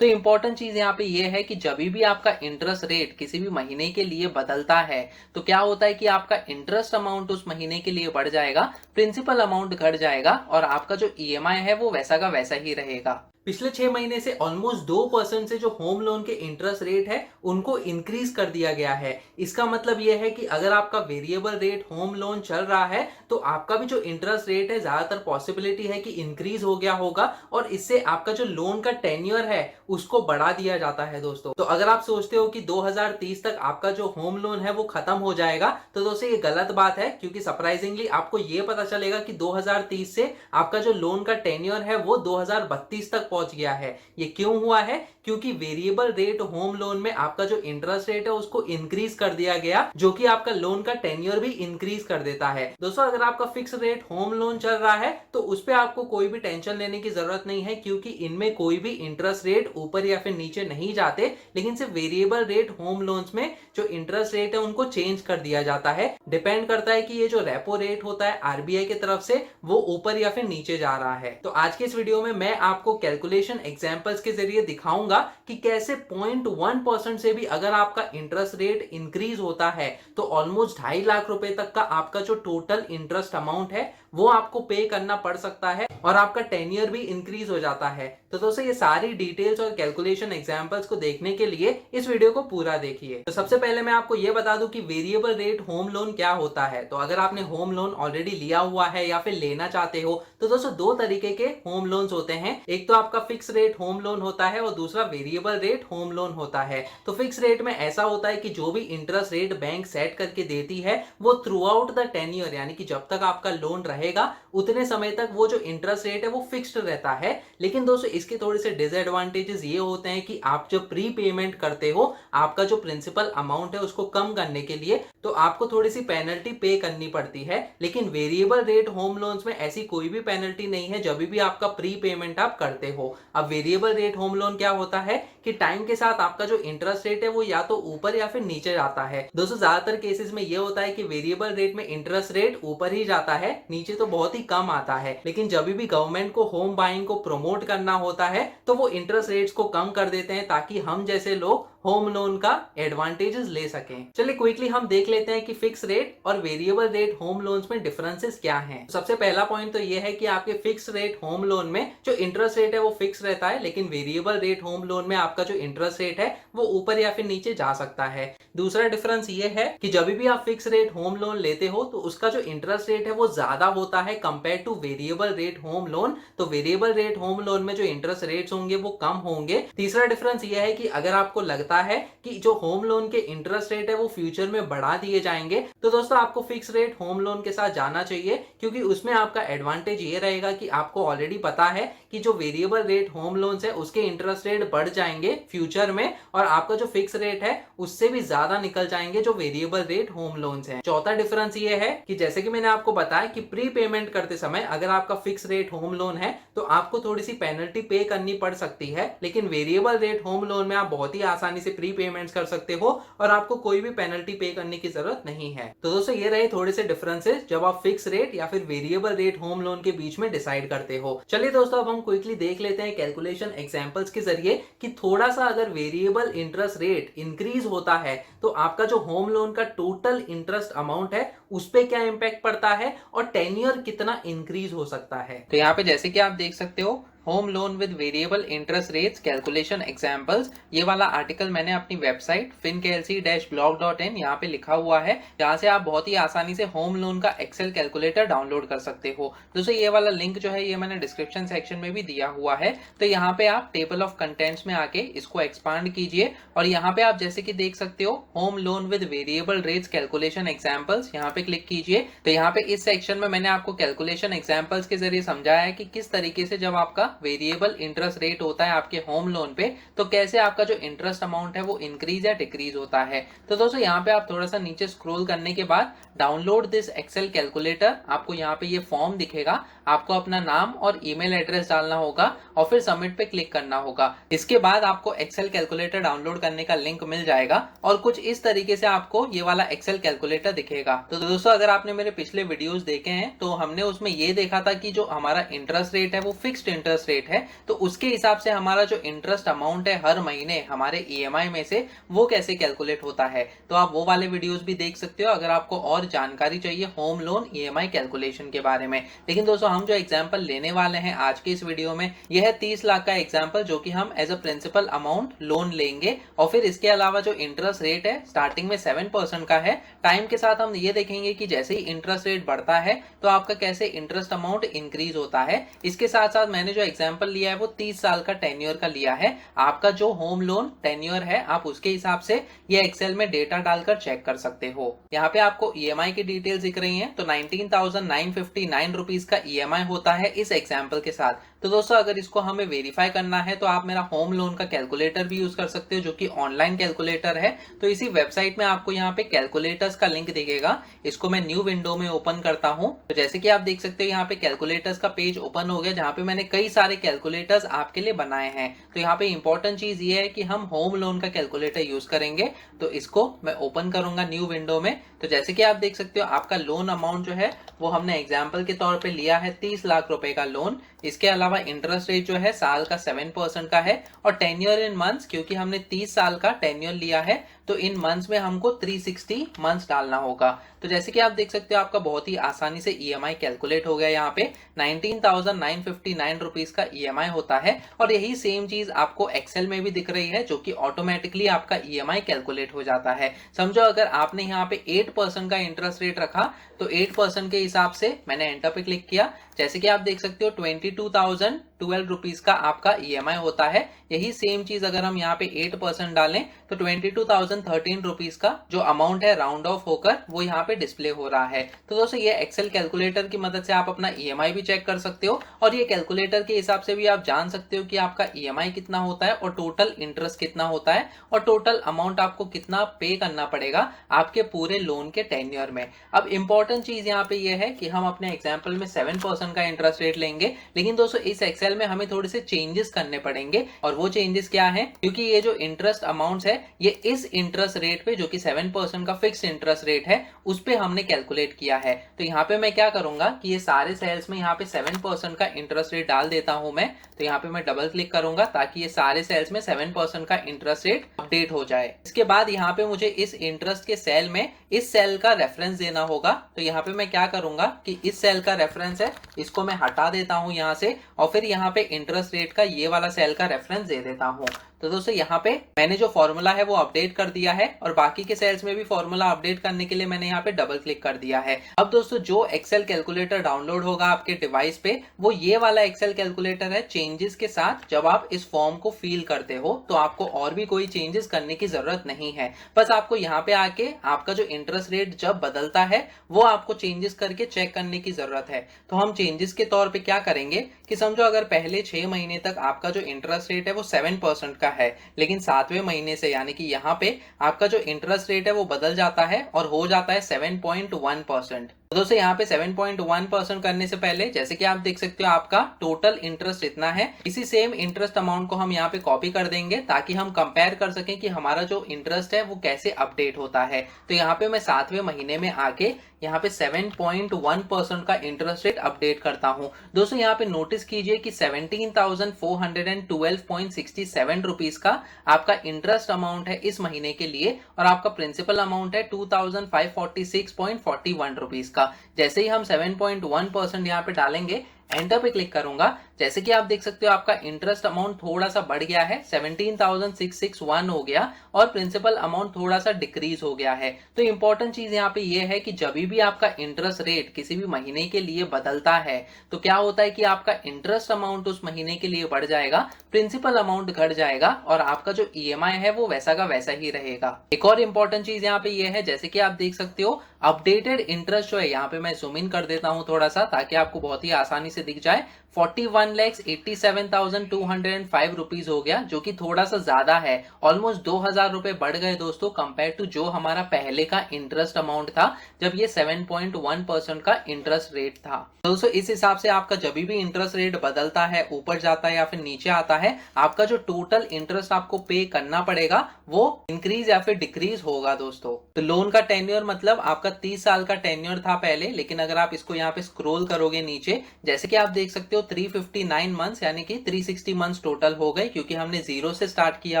तो इंपॉर्टेंट चीज यहाँ पे ये है कि जब भी आपका इंटरेस्ट रेट किसी भी महीने के लिए बदलता है तो क्या होता है कि आपका इंटरेस्ट अमाउंट उस महीने के लिए बढ़ जाएगा, प्रिंसिपल अमाउंट घट जाएगा और आपका जो ईएमआई है वो वैसा का वैसा ही रहेगा। पिछले 6 महीने से ऑलमोस्ट 2% से जो होम लोन के इंटरेस्ट रेट है उनको इंक्रीज कर दिया गया है। इसका मतलब यह है कि अगर आपका वेरिएबल रेट होम लोन चल रहा है तो आपका भी जो इंटरेस्ट रेट है ज्यादातर पॉसिबिलिटी है कि इंक्रीज हो गया होगा और इससे आपका जो लोन का टेन्योर है उसको बढ़ा दिया जाता है दोस्तों। तो अगर आप सोचते हो कि 2030 तक आपका जो होम लोन है वो खत्म हो जाएगा तो दोस्तों ये गलत बात है, क्योंकि सरप्राइजिंगली आपको ये पता चलेगा कि 2030 से आपका जो लोन का टेन्योर है वो 2032 तक पहुंच गया है। ये क्यों हुआ है? क्योंकि वेरिएबल रेट होम लोन में आपका जो इंटरेस्ट रेट है उसको इंक्रीज कर दिया गया, जो कि आपका लोन का टेन्योर भी इंक्रीज कर देता है। दोस्तों अगर आपका फिक्स रेट होम लोन चल रहा है तो उस पर आपको कोई भी टेंशन लेने की जरूरत नहीं है, क्योंकि इनमें कोई भी इंटरेस्ट रेट ऊपर या फिर नीचे नहीं जाते, लेकिन सिर्फ वेरिएबल रेट होम लोन्स में जो इंटरेस्ट रेट है उनको चेंज कर दिया जाता है। डिपेंड करता है कि ये जो रेपो रेट होता है आरबीआई की तरफ से वो ऊपर या फिर नीचे जा रहा है। तो आज के इस वीडियो में मैं आपको कैलकुलेशन एग्जांपल्स के जरिए दिखाऊंगा कि कैसे 0.1% से भी अगर आपका इंटरेस्ट रेट इंक्रीज होता है तो ऑलमोस्ट 2.5 लाख रुपए तक का आपका जो टोटल इंटरेस्ट अमाउंट है वो आपको पे करना पड़ सकता है और आपका टेन्योर भी इंक्रीज हो जाता है। तो दोस्तों ये सारी डिटेल्स और कैलकुलेशन एग्जांपल्स को देखने के लिए इस वीडियो को पूरा देखिए। तो सबसे पहले मैं आपको ये बता दूं कि वेरिएबल रेट होम लोन क्या होता है। तो अगर आपने होम लोन ऑलरेडी लिया हुआ है या फिर लेना चाहते हो तो दोस्तों दो तरीके के होम लोन्स होते हैं। एक तो आपका फिक्स रेट होम लोन होता है और दूसरा वेरिएबल रेट होम लोन होता है। तो फिक्स रेट में ऐसा होता है कि जो भी इंटरेस्ट रेट बैंक सेट करके देती है वो थ्रू आउट द टेन्योर, यानी कि जब तक आपका लोन रहेगा उतने समय तक वो जो इंटरेस्ट रेट है वो फिक्स्ड रहता है। लेकिन दोस्तों इसके थोड़े से डिसएडवांटेजेस ये होते हैं कि आप जब प्री पेमेंट करते हो आपका जो प्रिंसिपल अमाउंट है उसको कम करने के लिए तो आपको थोड़ी सी पेनल्टी पे करनी पड़ती है। लेकिन वेरिएबल रेट होम लोन्स में ऐसी कोई भी पेनल्टी नहीं है जब भी आपका प्री पेमेंट आप करते हो। अब वेरिएबल रेट होम लोन क्या होता है कि टाइम के साथ आपका जो इंटरेस्ट रेट है वो या तो ऊपर या फिर नीचे जाता है। दोस्तों ज्यादातर केसेस में ये होता है कि वेरिएबल रेट में इंटरेस्ट रेट ऊपर ही जाता है, नीचे तो बहुत ही कम आता है। लेकिन जब भी गवर्नमेंट को होम बाइंग को प्रमोट करना होता है तो वो इंटरेस्ट रेट्स को कम कर देते हैं ताकि हम जैसे लोग होम लोन का एडवांटेजेस ले सकें। चलिए क्विकली हम देख लेते हैं कि फिक्स रेट और वेरिएबल रेट होम लोन्स में डिफरेंसेस क्या हैं। सबसे पहला पॉइंट तो ये है कि आपके फिक्स रेट होम लोन में जो इंटरेस्ट रेट है वो फिक्स रहता है, लेकिन वेरिएबल रेट होम लोन में आपका जो इंटरेस्ट रेट है वो ऊपर या फिर नीचे जा सकता है। दूसरा डिफरेंस ये है कि जब भी आप फिक्स रेट होम लोन लेते हो तो उसका जो इंटरेस्ट रेट है वो ज्यादा होता है compare two variable rate home loan. तो वेरिएबल रेट होम लोन में जो इंटरेस्ट रेट्स होंगे वो कम होंगे। तीसरा डिफरेंस ये है कि अगर आपको लगता है कि जो होम लोन के इंटरेस्ट रेट है वो फ्यूचर में बढ़ा दिए जाएंगे तो दोस्तों आपको फिक्स रेट होम लोन के साथ जाना चाहिए, क्योंकि उसमें आपका एडवांटेज ये रहेगा कि आपको ऑलरेडी पता है कि जो वेरिएबल रेट होम लोन्स है उसके इंटरेस्ट रेट बढ़ जाएंगे फ्यूचर में और आपका जो फिक्स रेट है उससे भी ज्यादा निकल जाएंगे जो वेरिएबल रेट होम लोन्स है। चौथा डिफरेंस ये है कि जैसे कि मैंने आपको बताया कि प्री पेमेंट करते समय अगर आपका फिक्स रेट होम लोन है तो आपको थोड़ी सी पेनल्टी पे करनी पड़ सकती है, लेकिन वेरिएबल रेट होम लोन में आप बहुत ही आसानी से प्री पेमेंट्स कर सकते हो और आपको कोई भी पेनल्टी पे करने की जरूरत नहीं है। तो दोस्तों ये रहे थोड़े से डिफरेंसेस जब आप फिक्स रेट या फिर वेरिएबल रेट होम लोन के बीच में डिसाइड करते हो। चलिए दोस्तों अब हम क्विकली देख लेते हैं कैलकुलेशन एग्जांपल्स के जरिए कि थोड़ा सा अगर वेरिएबल इंटरेस्ट रेट इंक्रीज होता है तो आपका जो होम लोन का टोटल इंटरेस्ट अमाउंट है उस पे क्या इंपैक्ट पड़ता है और टेन्योर कितना इंक्रीज हो सकता है। तो यहाँ पे जैसे कि आप देख सकते हो home loan with variable interest rates calculation examples, ये वाला आर्टिकल मैंने अपनी वेबसाइट fincalc-blog.in यहाँ पे लिखा हुआ है, जहाँ से आप बहुत ही आसानी से होम लोन का एक्सेल कैलकुलेटर डाउनलोड कर सकते हो। दोस्तों ये वाला लिंक जो है ये मैंने डिस्क्रिप्शन सेक्शन में भी दिया हुआ है। तो यहाँ पे आप टेबल ऑफ कंटेंट्स में आके इसको एक्सपांड कीजिए और यहाँ पे आप जैसे कि देख सकते हो home loan with variable rates calculation examples, यहाँ पे क्लिक कीजिए। तो यहाँ पे इस सेक्शन में मैंने आपको कैलकुलेशन एग्जाम्पल्स के जरिए समझाया है कि किस तरीके से जब आपका वेरिएबल इंटरेस्ट रेट होता है आपके होम लोन पे तो कैसे आपका जो इंटरेस्ट अमाउंट है वो इंक्रीज या डिक्रीज होता है। तो दोस्तों यहाँ पे आप थोड़ा सा नीचे स्क्रॉल करने के बाद डाउनलोड दिस एक्सेल कैलकुलेटर, आपको यहाँ पे ये फॉर्म दिखेगा, आपको अपना नाम और ईमेल एड्रेस डालना होगा और फिर सबमिट पे क्लिक करना होगा। इसके बाद आपको एक्सेल कैलकुलेटर डाउनलोड करने का लिंक मिल जाएगा और कुछ इस तरीके से आपको ये वाला एक्सेल कैलकुलेटर दिखेगा। तो दोस्तों अगर आपने मेरे पिछले वीडियोस देखे हैं तो हमने उसमें ये देखा था कि जो हमारा इंटरेस्ट रेट है वो फिक्स्ड इंटरेस्ट इंटरेस्ट रेट है, तो उसके हिसाब से हमारा जो इंटरेस्ट अमाउंट है हर महीने हमारे ईएमआई में से वो कैसे कैलकुलेट होता है। तो आप वो वाले वीडियोस भी देख सकते हो अगर आपको और जानकारी चाहिए होम लोन ईएमआई कैलकुलेशन के बारे में। लेकिन दोस्तों हम जो एग्जांपल लेने वाले हैं आज के इस वीडियो में, यह है 30 लाख का एग्जांपल जो कि हम as a principal amount loan लेंगे। और फिर इसके अलावा जो इंटरेस्ट रेट है स्टार्टिंग में 7% का है। टाइम के साथ हम ये देखेंगे कि जैसे ही इंटरेस्ट रेट बढ़ता है तो आपका कैसे इंटरेस्ट अमाउंट इंक्रीज होता है। इसके साथ साथ मैंने जो एग्जांपल लिया है वो 30 साल का टेन्योर का लिया है। आपका जो होम लोन टेन्योर है आप उसके हिसाब से ये एक्सेल में डेटा डालकर चेक कर सकते हो। यहाँ पे आपको ईएमआई की डिटेल्स दिख रही हैं, तो 19,959 रुपीज का ईएमआई होता है इस एग्जांपल के साथ। तो दोस्तों अगर इसको हमें वेरीफाई करना है तो आप मेरा होम लोन का कैलकुलेटर भी यूज कर सकते हो जो कि ऑनलाइन कैलकुलेटर है। तो इसी वेबसाइट में आपको यहाँ पे कैलकुलेटर्स का लिंक दिखेगा। इसको मैं न्यू विंडो में ओपन करता हूँ। तो जैसे कि आप देख सकते हो यहाँ पे कैलकुलेटर्स का पेज ओपन हो गया जहाँ पे मैंने कई सारे कैलकुलेटर्स आपके लिए बनाए हैं। तो यहाँ पे इंपॉर्टेंट चीज ये है कि हम होम लोन का कैलकुलेटर यूज करेंगे। तो इसको मैं ओपन करूंगा न्यू विंडो में। तो जैसे कि आप देख सकते हो आपका लोन अमाउंट जो है वो हमने एग्जाम्पल के तौर पे लिया है 30 लाख रुपए का लोन। इसके अलावा इंटरेस्ट रेट जो है साल का 7% का है और टेन्योर इन मंथ्स, क्योंकि हमने 30 साल का टेन्योर लिया है तो इन मंथ्स में हमको 360 मंथ्स डालना होगा। तो जैसे कि आप देख सकते हो आपका बहुत ही आसानी से ईएमआई कैलकुलेट हो गया। यहाँ पे 19,959 रुपीज का ईएमआई होता है और यही सेम चीज आपको एक्सेल में भी दिख रही है जो कि ऑटोमेटिकली आपका ईएमआई कैलकुलेट हो जाता है। समझो अगर आपने यहाँ पे 8% का इंटरेस्ट रेट रखा तो 8% के हिसाब से मैंने एंटर पे क्लिक किया। जैसे कि आप देख सकते हो 22,012 रुपीज का आपका ईएमआई होता है। यही सेम चीज अगर हम यहाँ पे 8% डालें तो 22,013 रुपीज का जो अमाउंट है राउंड ऑफ होकर वो यहाँ पे डिस्प्ले हो रहा है। तो दोस्तों ये एक्सेल कैलकुलेटर की मदद से आप अपना ईएमआई भी चेक कर सकते हो और ये कैलकुलेटर के हिसाब से भी आप जान सकते हो कि आपका ईएमआई कितना होता है और टोटल इंटरेस्ट कितना होता है और टोटल अमाउंट आपको कितना पे करना पड़ेगा आपके पूरे लोन के टेन्योर में। अब इंपॉर्टेंट चीज यहाँ पे ये है कि हम अपने एग्जाम्पल में 7% का इंटरेस्ट रेट लेंगे, लेकिन दोस्तों इस एक्सेल में हमें थोड़े से चेंजेस करने पड़ेंगे। और वो चेंजेस क्या है, क्योंकि ये जो इंटरेस्ट अमाउंट है ये इस इंटरेस्ट रेट पे जो कि 7% का फिक्स इंटरेस्ट रेट है उस पे हमने कैलकुलेट किया है। तो यहाँ पे मैं क्या करूंगा कि ये सारे सेल्स में यहाँ पे 7% का इंटरेस्ट रेट डाल देता हूं मैं। तो यहाँ पे मैं डबल क्लिक करूंगा ताकि ये सारे सेल्स में 7% का इंटरेस्ट रेट अपडेट हो जाए। इसके बाद यहाँ पे मुझे इस इंटरेस्ट के सेल में इस सेल का रेफरेंस देना होगा। तो यहाँ पे मैं क्या करूंगा कि इस सेल का रेफरेंस है इसको मैं हटा देता हूं यहाँ से और फिर यहाँ पे इंटरेस्ट रेट का ये वाला सेल का रेफरेंस दे देता हूं। तो दोस्तों यहाँ पे मैंने जो फॉर्मूला है वो अपडेट कर दिया है और बाकी के सेल्स में भी फॉर्मूला अपडेट करने के लिए मैंने यहाँ पे डबल क्लिक कर दिया है। अब दोस्तों जो एक्सेल कैलकुलेटर डाउनलोड होगा आपके डिवाइस पे वो ये वाला एक्सेल कैलकुलेटर है चेंजेस के साथ। जब आप इस फॉर्म को फिल करते हो तो आपको और भी कोई चेंजेस करने की जरूरत नहीं है। बस आपको यहाँ पे आके आपका जो इंटरेस्ट रेट जब बदलता है वो आपको चेंजेस करके चेक करने की जरूरत है। तो हम चेंजेस के तौर पे क्या करेंगे कि समझो अगर पहले 6 महीने तक आपका जो इंटरेस्ट रेट है वो 7% का है, लेकिन 7वें महीने से यानी कि यहाँ पे आपका जो इंटरेस्ट रेट है वो बदल जाता है और हो जाता है 7.1%। तो दोस्तों यहाँ पे 7.1% करने से पहले जैसे कि आप देख सकते हो आपका टोटल इंटरेस्ट इतना है। इसी सेम इंटरेस्ट अमाउंट को हम यहाँ पे कॉपी कर देंगे ताकि हम कंपेयर कर सकें कि हमारा जो इंटरेस्ट है वो कैसे अपडेट होता है। तो यहाँ पे मैं 7वें महीने में आके यहाँ पे 7.1% का इंटरेस्ट रेट अपडेट करता हूँ। दोस्तों यहाँ पे नोटिस कीजिए कि 17,412.67 रुपीज का आपका इंटरेस्ट अमाउंट है इस महीने के लिए और आपका प्रिंसिपल अमाउंट है 2,546.41 रुपीज का। जैसे ही हम 7.1% यहाँ पे डालेंगे एंटर पे क्लिक करूंगा, जैसे कि आप देख सकते हो आपका इंटरेस्ट अमाउंट थोड़ा सा बढ़ गया है, 17,661 हो गया और प्रिंसिपल अमाउंट थोड़ा सा डिक्रीज हो गया है। तो इंपॉर्टेंट चीज यहाँ पे ये है कि जब भी आपका इंटरेस्ट रेट किसी भी महीने के लिए बदलता है तो क्या होता है कि आपका इंटरेस्ट अमाउंट उस महीने के लिए बढ़ जाएगा, प्रिंसिपल अमाउंट घट जाएगा और आपका जो ईएमआई है वो वैसा का वैसा ही रहेगा। एक और इंपॉर्टेंट चीज यहाँ पे ये है, जैसे कि आप देख सकते हो अपडेटेड इंटरेस्ट जो है, यहाँ पे मैं जूम इन कर देता हूं थोड़ा सा ताकि आपको बहुत ही आसानी से दिख जाए। 41,87,205 रुपीज हो गया जो कि थोड़ा सा ज्यादा है, ऑलमोस्ट 2,000 रुपए बढ़ गए दोस्तों कंपेयर टू जो हमारा पहले का इंटरेस्ट अमाउंट था जब ये 7.1% का इंटरेस्ट रेट था। दोस्तों इस हिसाब से आपका जब भी इंटरेस्ट रेट बदलता है, ऊपर जाता है या फिर नीचे आता है, आपका जो टोटल इंटरेस्ट आपको पे करना पड़ेगा वो इंक्रीज या फिर डिक्रीज होगा दोस्तों। तो लोन का टेन्योर मतलब आपका 30 साल का टेन्योर था पहले, लेकिन अगर आप इसको यहाँ पे स्क्रॉल करोगे नीचे, जैसे कि आप देख सकते हो हो 359 मंथ्स यानी कि 360 मंथ्स टोटल हो गए, क्योंकि हमने 0 से स्टार्ट किया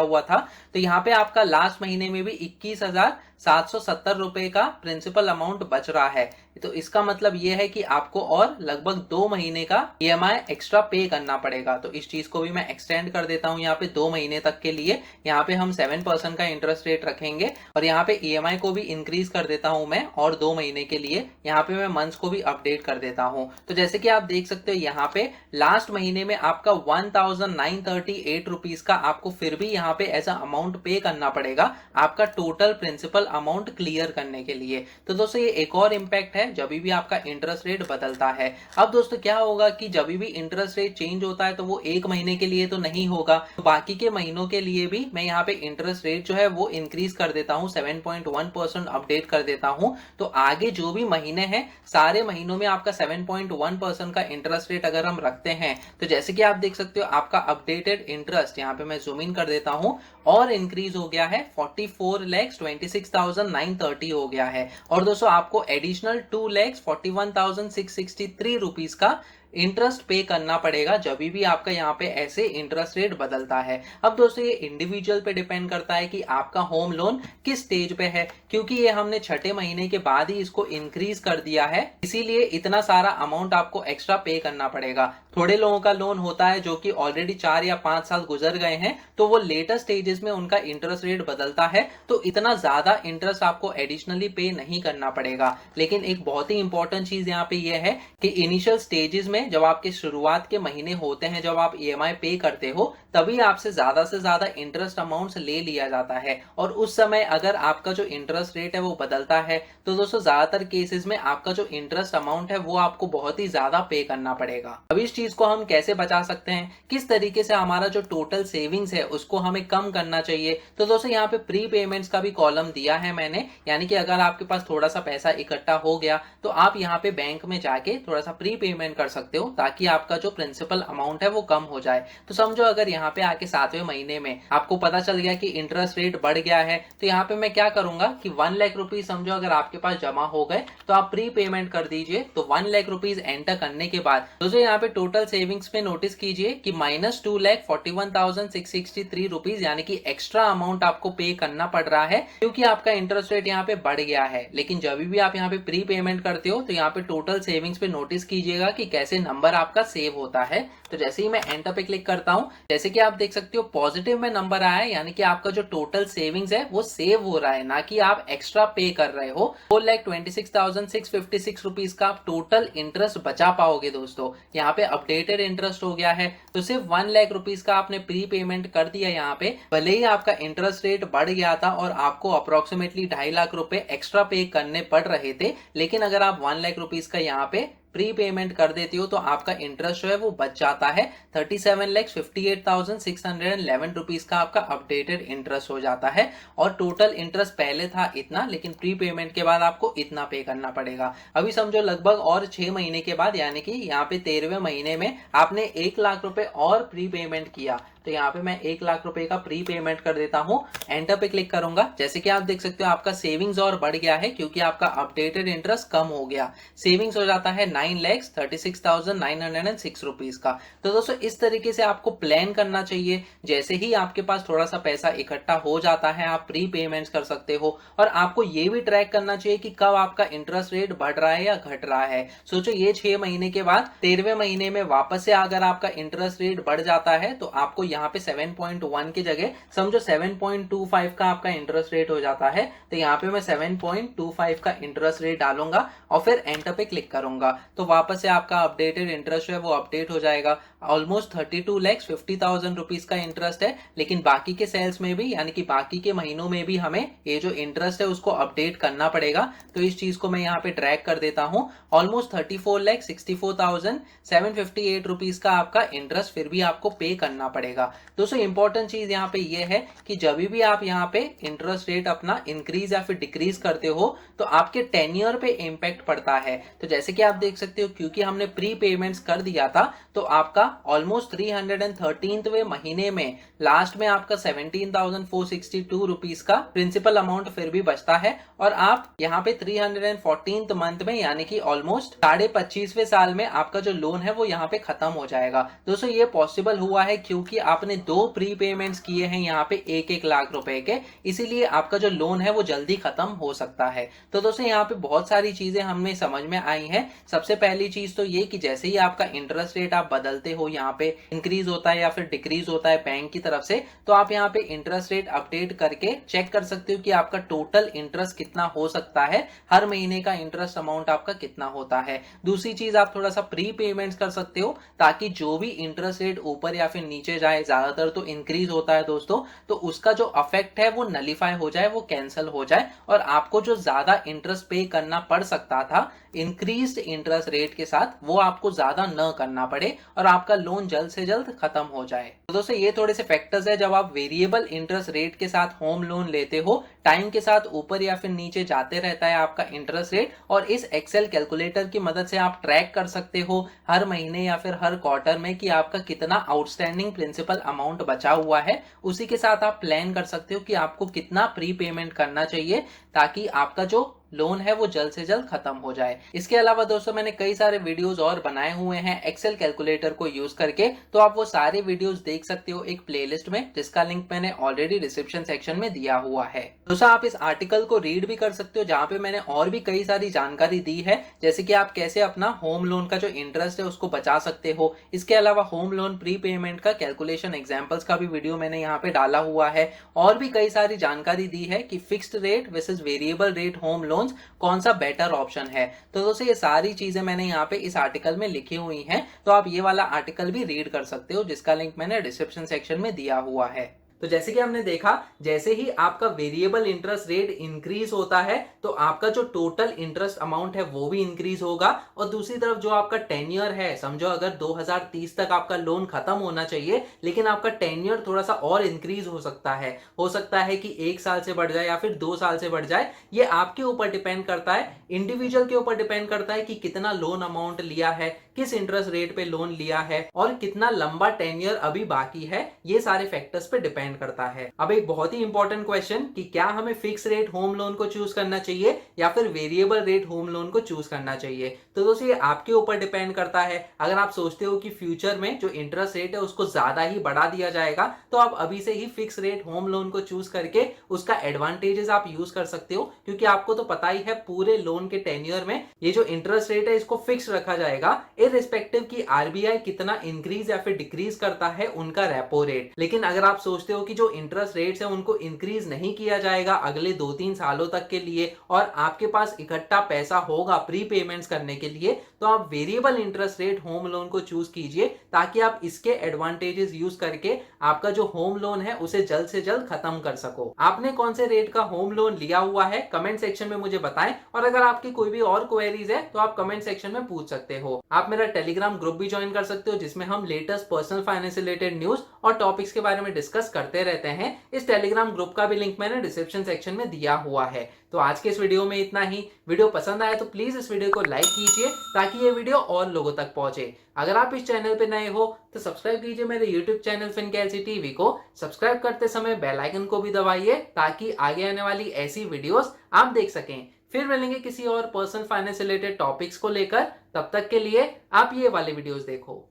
हुआ था। तो यहाँ पे आपका लास्ट महीने में भी 21,770 रुपए का प्रिंसिपल अमाउंट बच रहा है। तो इसका मतलब यह है कि आपको और लगभग 2 महीने का ईएमआई एक्स्ट्रा पे करना पड़ेगा। तो इस चीज को भी मैं एक्सटेंड कर देता हूं यहाँ पे 2 महीने तक के लिए। यहाँ पे हम 7% का इंटरेस्ट रेट रखेंगे और यहाँ पे ईएमआई को भी इंक्रीज कर देता हूं मैं और 2 महीने के लिए। यहाँ पे मैं मंथ्स को भी अपडेट कर देता हूं। तो जैसे कि आप देख सकते हो यहाँ पे लास्ट महीने में आपका 1938 रुपीज का आपको फिर भी यहाँ पे ऐसा अमाउंट पे करना पड़ेगा आपका टोटल प्रिंसिपल अमाउंट क्लियर करने के लिए। तो दोस्तों ये एक और इंपैक्ट है जब भी आपका इंटरेस्ट रेट बदलता है। अब दोस्तों क्या होगा कि जब भी इंटरेस्ट रेट चेंज होता है तो वो 1 महीने के लिए तो नहीं होगा, तो बाकी के महीनों के लिए भी मैं यहाँ पे इंटरेस्ट रेट जो है वो इंक्रीज कर देता हूँ, 7.1% अपडेट कर देता हूँ। तो आगे जो भी महीने हैं सारे महीनों में आपका 7.1% का इंटरेस्ट रेट अगर हम रखते हैं तो जैसे कि आप देख सकते हो आपका अपडेटेड इंटरेस्ट, यहाँ पे मैं जूम इन कर देता हूँ, और इंक्रीज हो गया है 44,26,930 हो गया है। और दोस्तों आपको एडिशनल 2,41,663 रुपीज का इंटरेस्ट पे करना पड़ेगा जब भी आपका यहाँ पे ऐसे इंटरेस्ट रेट बदलता है। अब दोस्तों ये इंडिविजुअल पे डिपेंड करता है कि आपका होम लोन किस स्टेज पे है, क्योंकि ये हमने 6ठे महीने के बाद ही इसको इंक्रीज कर दिया है, इसीलिए इतना सारा अमाउंट आपको एक्स्ट्रा पे करना पड़ेगा। थोड़े लोगों का लोन होता है जो कि ऑलरेडी 4 या 5 साल गुजर गए हैं, तो वो लेटर स्टेजेस में उनका इंटरेस्ट रेट बदलता है, तो इतना ज्यादा इंटरेस्ट आपको एडिशनली पे नहीं करना पड़ेगा। लेकिन एक बहुत ही इंपॉर्टेंट चीज यहाँ पे ये है कि इनिशियल स्टेजेस में जब आपके शुरुआत के महीने होते हैं, जब आप ईएमआई पे करते हो, तभी आपसे से ज्यादा इंटरेस्ट अमाउंट ले लिया जाता है। और उस समय अगर आपका जो इंटरेस्ट रेट है वो बदलता है तो दोस्तों ज्यादातर केसेस में आपका जो इंटरेस्ट अमाउंट है वो आपको बहुत ही ज्यादा पे करना पड़ेगा। अब इस चीज को हम कैसे बचा सकते हैं, किस तरीके से हमारा जो टोटल सेविंग्स है उसको हमें कम करना चाहिए, तो दोस्तों यहाँ पे प्री पेमेंट्स का भी कॉलम दिया है मैंने। यानी कि अगर आपके पास थोड़ा सा पैसा इकट्ठा हो गया तो आप यहाँ पे बैंक में जाके थोड़ा सा प्री पेमेंट कर सकते हो, ताकि आपका जो प्रिंसिपल अमाउंट है वो कम हो जाए। तो समझो अगर यहाँ पे आके 7वें महीने में आपको पता चल गया कि इंटरेस्ट रेट बढ़ गया है, तो यहाँ पे मैं क्या करूंगा कि 1 लाख रुपीज समझो अगर आपके पास जमा हो गए तो आप प्री पेमेंट कर दीजिए। तो 1 लाख रुपीज एंटर करने के बाद दोस्तों यहाँ पे टोटल सेविंग्स में नोटिस कीजिए कि -2,41,663 रुपीज यानी कि एक्स्ट्रा अमाउंट आपको पे करना पड़ रहा है, क्योंकि आपका इंटरेस्ट रेट यहाँ पे बढ़ गया है। लेकिन जब भी आप यहाँ पे प्री पेमेंट करते हो तो यहाँ पे टोटल सेविंग्स पे नोटिस कीजिएगा कि कैसे नंबर आपका सेव होता है। तो जैसे ही मैं एंटर पे क्लिक करता हूं, जैसे कि आप देख सकते हो पॉजिटिव में नंबर आया है, यानी कि आपका जो टोटल सेविंग्स है वो सेव हो रहा है, ना कि आप एक्स्ट्रा पे कर रहे हो। 4,26,656 रुपीज का आप टोटल इंटरेस्ट बचा पाओगे दोस्तों। यहाँ पे अपडेटेड इंटरेस्ट हो गया है, तो सिर्फ 1 लाख रुपीज का आपने प्री पेमेंट कर दिया यहाँ पे, भले ही आपका इंटरेस्ट रेट बढ़ गया था और आपको अप्रोक्सीमेटली 2.5 लाख रुपए एक्स्ट्रा पे करने पड़ रहे थे, लेकिन अगर आप 1 लाख रुपीज का यहाँ पे प्री पेमेंट कर देती हो तो आपका इंटरेस्ट जो है वो बच जाता है। 37,58,611 रुपीज का आपका अपडेटेड इंटरेस्ट हो जाता है। और टोटल इंटरेस्ट पहले था इतना, लेकिन प्री पेमेंट के बाद आपको इतना पे करना पड़ेगा। अभी समझो लगभग और 6 महीने के बाद, यानी कि यहाँ पे 13वें महीने में आपने 1 लाख रुपए और प्री पेमेंट किया, तो यहाँ पे मैं 1 लाख रुपए का प्री पेमेंट कर देता हूँ। एंटर पे क्लिक करूंगा, जैसे कि आप देख सकते हो आपका सेविंग्स और बढ़ गया है, क्योंकि आपका अपडेटेड इंटरेस्ट कम हो गया। सेविंग्स हो जाता है 9,36,906 रुपीज का। तो दोस्तों इस तरीके से आपको प्लान करना चाहिए। जैसे ही आपके पास थोड़ा सा पैसा इकट्ठा हो जाता है आप प्री पेमेंट्स कर सकते हो। और आपको ये भी ट्रैक करना चाहिए कि कब आपका इंटरेस्ट रेट बढ़ रहा है या घट रहा है। सोचो ये 6 महीने के बाद 13वें महीने में वापस से अगर आपका इंटरेस्ट रेट बढ़ जाता है तो आपको यहाँ पे 7.1 की जगह समझो 7.25 का आपका इंटरेस्ट रेट हो जाता है। तो यहाँ पे मैं 7.25 का इंटरेस्ट रेट डालूंगा और फिर एंटर पे क्लिक करूंगा, तो वापस से आपका अपडेटेड इंटरेस्ट है वो अपडेट हो जाएगा। ऑलमोस्ट 32,50,000 रुपीज का इंटरेस्ट है, लेकिन बाकी के सेल्स में भी यानी कि बाकी के महीनों में भी हमें ये जो इंटरेस्ट है उसको अपडेट करना पड़ेगा। तो इस चीज को मैं यहाँ पे ड्रैग कर देता हूँ। ऑलमोस्ट 34,64,758 रुपीज का आपका इंटरेस्ट फिर भी आपको पे करना पड़ेगा। दोस्तों इंपॉर्टेंट चीज यहाँ पे ये है कि जब भी आप यहाँ पे इंटरेस्ट रेट अपना इंक्रीज या फिर डिक्रीज करते हो तो आपके टेन्योर पे इम्पैक्ट पड़ता है। तो जैसे कि आप देख सकते हो क्योंकि हमने प्री पेमेंट्स कर दिया था तो आपका ऑलमोस्ट 313वें महीने में लास्ट में आपका 17,462 रुपीज का प्रिंसिपल अमाउंट फिर भी बचता है और आप यहाँ पे 314th मंथ में यानी कि ऑलमोस्ट 25वें साल में आपका जो लोन है वो यहाँ पे खत्म हो जाएगा। दोस्तों ये पॉसिबल हुआ है क्योंकि आपने 2 प्री पेमेंट्स किए हैं यहाँ पे 1-1 लाख रुपए के, इसीलिए आपका जो लोन है वो जल्दी खत्म हो सकता है। तो दोस्तों यहाँ पे बहुत सारी चीजें हमें समझ में आई हैं। सबसे पहली चीज तो ये कि जैसे ही आपका इंटरेस्ट रेट आप बदलते हो, यहाँ पे इंक्रीज होता है या फिर डिक्रीज होता है बैंक की तरफ से, तो आप यहाँ पे इंटरेस्ट रेट अपडेट करके चेक कर सकते हो कि आपका टोटल इंटरेस्ट कितना हो सकता है, हर महीने का इंटरेस्ट अमाउंट आपका कितना होता है। दूसरी चीज आप थोड़ा सा प्री पेमेंट्स कर सकते हो ताकि जो भी इंटरेस्ट रेट ऊपर या फिर नीचे जाए, ज्यादातर तो इंक्रीज होता है दोस्तों, तो उसका जो अफेक्ट है वो नलीफाई हो जाए, वो कैंसिल हो जाए और आपको जो ज्यादा इंटरेस्ट पे करना पड़ सकता था इंक्रीज्ड इंटरेस्ट रेट के साथ, वो आपको ज्यादा न करना पड़े और आपका लोन जल्द से जल्द खत्म हो जाए। तो दोस्तों ये थोड़े से फैक्टर्स है जब आप वेरिएबल इंटरेस्ट रेट के साथ होम लोन लेते हो, टाइम के साथ ऊपर या फिर नीचे जाते रहता है आपका इंटरेस्ट रेट और इस एक्सेल कैलकुलेटर की मदद से आप ट्रैक कर सकते हो हर महीने या फिर हर क्वार्टर में कि आपका कितना आउटस्टैंडिंग प्रिंसिपल अमाउंट बचा हुआ है। उसी के साथ आप प्लान कर सकते हो कि आपको कितना प्री पेमेंट करना चाहिए ताकि आपका जो लोन है वो जल्द से जल्द खत्म हो जाए। इसके अलावा दोस्तों मैंने कई सारे वीडियोस और बनाए हुए हैं एक्सेल कैलकुलेटर को यूज करके, तो आप वो सारे वीडियोस देख सकते हो एक प्लेलिस्ट में, जिसका लिंक मैंने ऑलरेडी डिस्क्रिप्शन सेक्शन में दिया हुआ है। दोस्तों आप इस आर्टिकल को रीड भी कर सकते हो जहां पे मैंने और भी कई सारी जानकारी दी है, जैसे कि आप कैसे अपना होम लोन का जो इंटरेस्ट है उसको बचा सकते हो। इसके अलावा होम लोन प्री पेमेंट का कैलकुलेशन एग्जाम्पल्स का भी वीडियो मैंने यहाँ पे डाला हुआ है और भी कई सारी जानकारी दी है कि fixed rate versus variable rate home loan कौन सा बेटर ऑप्शन है। तो दोस्तों ये सारी चीजें मैंने यहाँ पे इस आर्टिकल में लिखी हुई हैं, तो आप ये वाला आर्टिकल भी रीड कर सकते हो जिसका लिंक मैंने डिस्क्रिप्शन सेक्शन में दिया हुआ है। तो जैसे कि हमने देखा, जैसे ही आपका वेरिएबल इंटरेस्ट रेट इंक्रीज होता है तो आपका जो टोटल इंटरेस्ट अमाउंट है वो भी इंक्रीज होगा और दूसरी तरफ जो आपका टेन्योर है, समझो अगर 2030 तक आपका लोन खत्म होना चाहिए लेकिन आपका टेन्योर थोड़ा सा और इंक्रीज हो सकता है। हो सकता है कि 1 साल से बढ़ जाए या फिर 2 साल से बढ़ जाए, ये आपके ऊपर डिपेंड करता है, इंडिविजुअल के ऊपर डिपेंड करता है कि कितना लोन अमाउंट लिया है, किस इंटरेस्ट रेट पे लोन लिया है और कितना लंबा टेन्योर अभी बाकी है, ये सारे फैक्टर्स पे डिपेंड करता है। अब एक बहुत ही इंपॉर्टेंट क्वेश्चन कि क्या हमें फिक्स रेट होम लोन को चूज करना चाहिए या फिर वेरिएबल रेट होम लोन को चूज करना चाहिए। तो दोस्तों ये आपके ऊपर डिपेंड करता है। अगर आप सोचते हो कि फ्यूचर में जो इंटरेस्ट रेट है उसको ज्यादा ही बढ़ा दिया जाएगा तो आप अभी से ही फिक्स रेट होम लोन को चूज करके उसका एडवांटेजेस आप यूज कर सकते हो, क्योंकि आपको तो पता ही है पूरे लोन के टेन्योर में ये जो इंटरेस्ट रेट है इसको फिक्स रखा जाएगा इररिस्पेक्टिव कि आरबीआई कितना इंक्रीज या फिर डिक्रीज करता है उनका रेपो रेट। लेकिन अगर आप सोचते हो कि जो इंटरेस्ट रेट्स है उनको इंक्रीज नहीं किया जाएगा अगले 2-3 सालों तक के लिए और आपके पास इकट्ठा पैसा होगा प्री पेमेंट्स करने के लिए, तो आप variable interest rate home loan को चूज कीजिए ताकि आप इसके एडवांटेजेस यूज करके आपका जो होम लोन है उसे जल्द से जल्द खत्म कर सको। आपने कौन से रेट का होम लोन लिया हुआ है कमेंट सेक्शन में मुझे बताएं और अगर आपकी कोई भी और क्वेरीज है तो आप कमेंट सेक्शन में पूछ सकते हो। आप मेरा टेलीग्राम ग्रुप भी ज्वाइन कर सकते हो जिसमें हम लेटेस्ट पर्सनल फाइनेंस से रिलेटेड न्यूज और टॉपिक्स के बारे में डिस्कस करते रहते हैं। इस टेलीग्राम ग्रुप का भी लिंक मैंने डिस्क्रिप्शन सेक्शन में दिया हुआ है। तो आज के इस वीडियो में इतना ही। वीडियो पसंद आया तो प्लीज इस वीडियो को लाइक कीजिए ताकि ये वीडियो और लोगों तक पहुंचे। अगर आप इस चैनल पे नए हो तो सब्सक्राइब कीजिए मेरे यूट्यूब चैनल फिनकेलसी टीवी को। सब्सक्राइब करते समय बेल आइकन को भी दबाइए ताकि आगे आने वाली ऐसी वीडियोस आप देख सकें। फिर मिलेंगे किसी और पर्सनल फाइनेंस रिलेटेड टॉपिक्स को लेकर, तब तक के लिए आप ये वाले वीडियोस देखो।